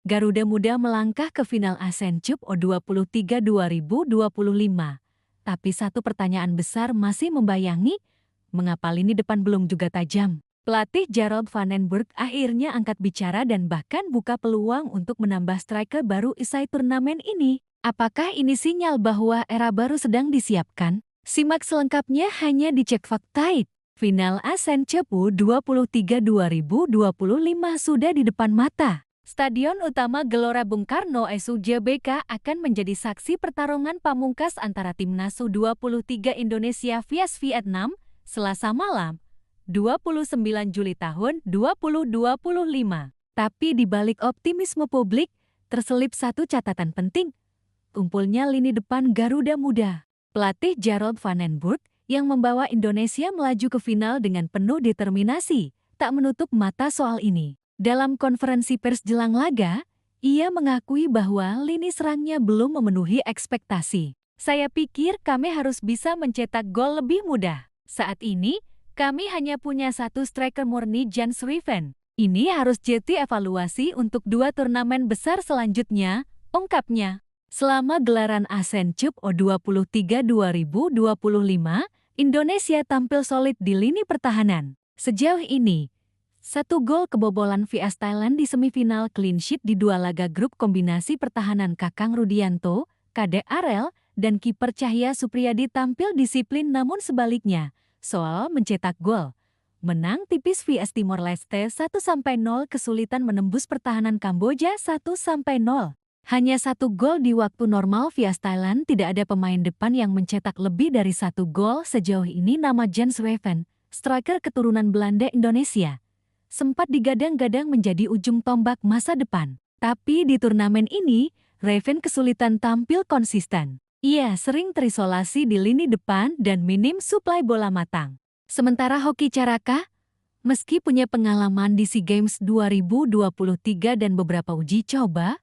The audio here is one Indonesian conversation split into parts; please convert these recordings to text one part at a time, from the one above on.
Garuda Muda melangkah ke final ASEAN Cup U23 2025. Tapi satu pertanyaan besar masih membayangi, mengapa lini depan belum juga tajam? Pelatih Gerald van den Burg akhirnya angkat bicara dan bahkan buka peluang untuk menambah striker baru usai turnamen ini. Apakah ini sinyal bahwa era baru sedang disiapkan? Simak selengkapnya hanya di Cek Fakta. Final ASEAN Cup U23 2025 sudah di depan mata. Stadion utama Gelora Bung Karno SUJBK akan menjadi saksi pertarungan pamungkas antara timnas U23 Indonesia vs Vietnam Selasa malam, 29 Juli tahun 2025. Tapi di balik optimisme publik, terselip satu catatan penting. Tumpulnya lini depan Garuda Muda. Pelatih Gerald van den Burg yang membawa Indonesia melaju ke final dengan penuh determinasi, tak menutup mata soal ini. Dalam konferensi pers jelang laga, ia mengakui bahwa lini serangnya belum memenuhi ekspektasi. Saya pikir kami harus bisa mencetak gol lebih mudah. Saat ini, kami hanya punya satu striker murni Jan Schrijven. Ini harus jadi evaluasi untuk dua turnamen besar selanjutnya, ungkapnya. Selama gelaran ASEAN Cup U23 2025, Indonesia tampil solid di lini pertahanan. Sejauh ini, 1 gol kebobolan vs Thailand di semifinal, clean sheet di 2 laga grup, kombinasi pertahanan Kakang Rudianto, Kade Arel, dan kiper Cahya Supriyadi tampil disiplin, namun sebaliknya, soal mencetak gol. Menang tipis vs Timor Leste 1-0, kesulitan menembus pertahanan Kamboja 1-0. Hanya 1 gol di waktu normal vs Thailand, tidak ada pemain depan yang mencetak lebih dari 1 gol sejauh ini. Nama Jan Schrijven, striker keturunan Belanda Indonesia, sempat digadang-gadang menjadi ujung tombak masa depan. Tapi di turnamen ini, Schrijven kesulitan tampil konsisten. Ia sering terisolasi di lini depan dan minim suplai bola matang. Sementara Hoki Caraka, meski punya pengalaman di SEA Games 2023 dan beberapa uji coba,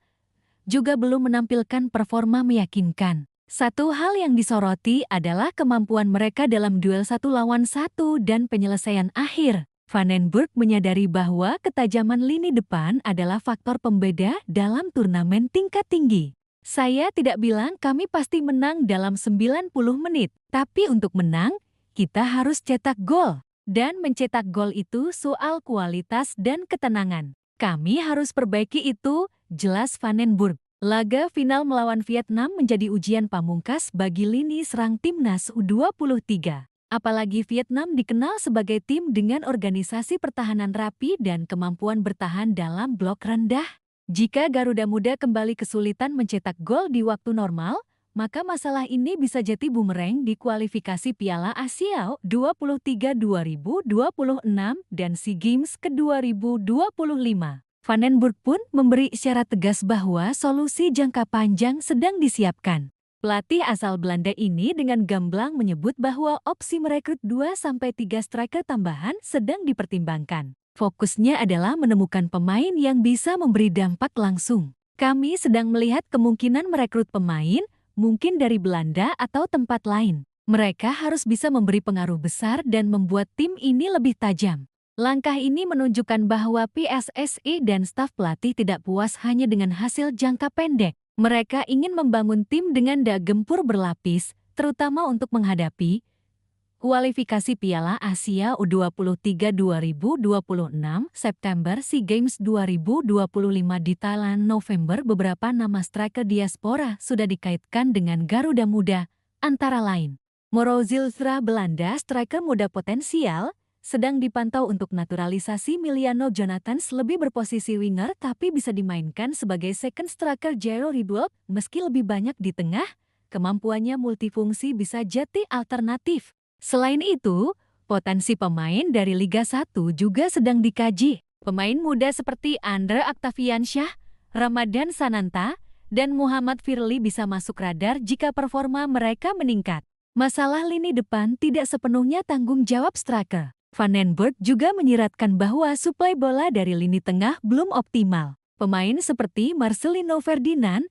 juga belum menampilkan performa meyakinkan. Satu hal yang disoroti adalah kemampuan mereka dalam duel 1 lawan 1 dan penyelesaian akhir. Van den Burg menyadari bahwa ketajaman lini depan adalah faktor pembeda dalam turnamen tingkat tinggi. Saya tidak bilang kami pasti menang dalam 90 menit, tapi untuk menang, kita harus cetak gol. Dan mencetak gol itu soal kualitas dan ketenangan. Kami harus perbaiki itu, jelas Van den Burg. Laga final melawan Vietnam menjadi ujian pamungkas bagi lini serang timnas U23. Apalagi Vietnam dikenal sebagai tim dengan organisasi pertahanan rapi dan kemampuan bertahan dalam blok rendah. Jika Garuda Muda kembali kesulitan mencetak gol di waktu normal, maka masalah ini bisa jadi bumerang di kualifikasi Piala Asia U23 2026 dan SEA Games ke 2025. Van den Burg pun memberi isyarat tegas bahwa solusi jangka panjang sedang disiapkan. Pelatih asal Belanda ini dengan gamblang menyebut bahwa opsi merekrut 2-3 striker tambahan sedang dipertimbangkan. Fokusnya adalah menemukan pemain yang bisa memberi dampak langsung. Kami sedang melihat kemungkinan merekrut pemain, mungkin dari Belanda atau tempat lain. Mereka harus bisa memberi pengaruh besar dan membuat tim ini lebih tajam. Langkah ini menunjukkan bahwa PSSI dan staf pelatih tidak puas hanya dengan hasil jangka pendek. Mereka ingin membangun tim dengan gempur berlapis, terutama untuk menghadapi kualifikasi Piala Asia U23 2026 September, SEA Games 2025 di Thailand November. Beberapa nama striker diaspora sudah dikaitkan dengan Garuda Muda, antara lain Mauro Zilstra, Belanda, striker muda potensial, sedang dipantau untuk naturalisasi. Miliano Jonathans lebih berposisi winger tapi bisa dimainkan sebagai second striker. Jairo Ridwell, meski lebih banyak di tengah, kemampuannya multifungsi bisa jadi alternatif. Selain itu, potensi pemain dari Liga 1 juga sedang dikaji. Pemain muda seperti Andre Octaviansyah, Ramadan Sananta, dan Muhammad Firly bisa masuk radar jika performa mereka meningkat. Masalah lini depan tidak sepenuhnya tanggung jawab striker. Van den Burg juga menyiratkan bahwa suplai bola dari lini tengah belum optimal. Pemain seperti Marcelino Ferdinand,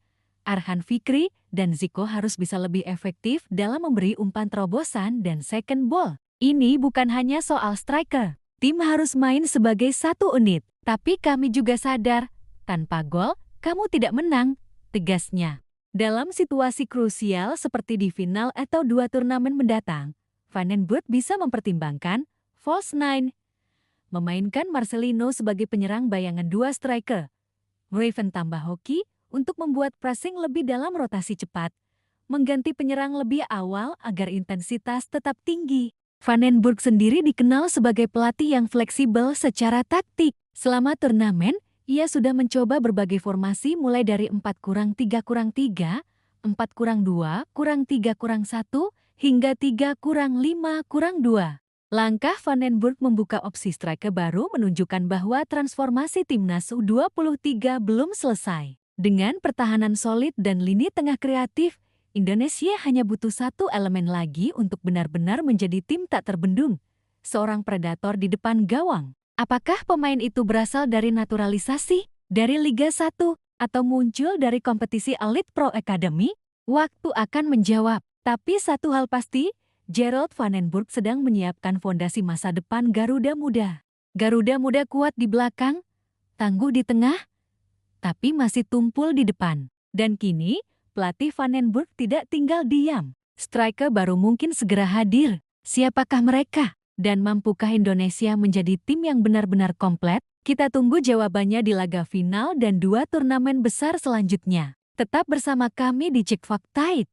Arhan Fikri, dan Zico harus bisa lebih efektif dalam memberi umpan terobosan dan second ball. Ini bukan hanya soal striker. Tim harus main sebagai satu unit. Tapi kami juga sadar, tanpa gol, kamu tidak menang, tegasnya. Dalam situasi krusial seperti di final atau 2 turnamen mendatang, Van den Burg bisa mempertimbangkan false nine, memainkan Marcelino sebagai penyerang bayangan 2 striker. Raven tambah hoki untuk membuat pressing lebih dalam rotasi cepat, mengganti penyerang lebih awal agar intensitas tetap tinggi. Van den Burg sendiri dikenal sebagai pelatih yang fleksibel secara taktik. Selama turnamen, ia sudah mencoba berbagai formasi mulai dari 4-3-3, 4-2-3-1, hingga 3-5-2. Langkah Van den Burg membuka opsi striker baru menunjukkan bahwa transformasi timnas U23 belum selesai. Dengan pertahanan solid dan lini tengah kreatif, Indonesia hanya butuh satu elemen lagi untuk benar-benar menjadi tim tak terbendung. Seorang predator di depan gawang. Apakah pemain itu berasal dari naturalisasi, dari Liga 1, atau muncul dari kompetisi Elite Pro Academy? Waktu akan menjawab. Tapi satu hal pasti, Gerald Van den Burg sedang menyiapkan fondasi masa depan Garuda Muda. Garuda Muda kuat di belakang, tangguh di tengah, tapi masih tumpul di depan. Dan kini, pelatih Van den Burg tidak tinggal diam. Striker baru mungkin segera hadir. Siapakah mereka? Dan mampukah Indonesia menjadi tim yang benar-benar komplit? Kita tunggu jawabannya di laga final dan 2 turnamen besar selanjutnya. Tetap bersama kami di Cek Fakta.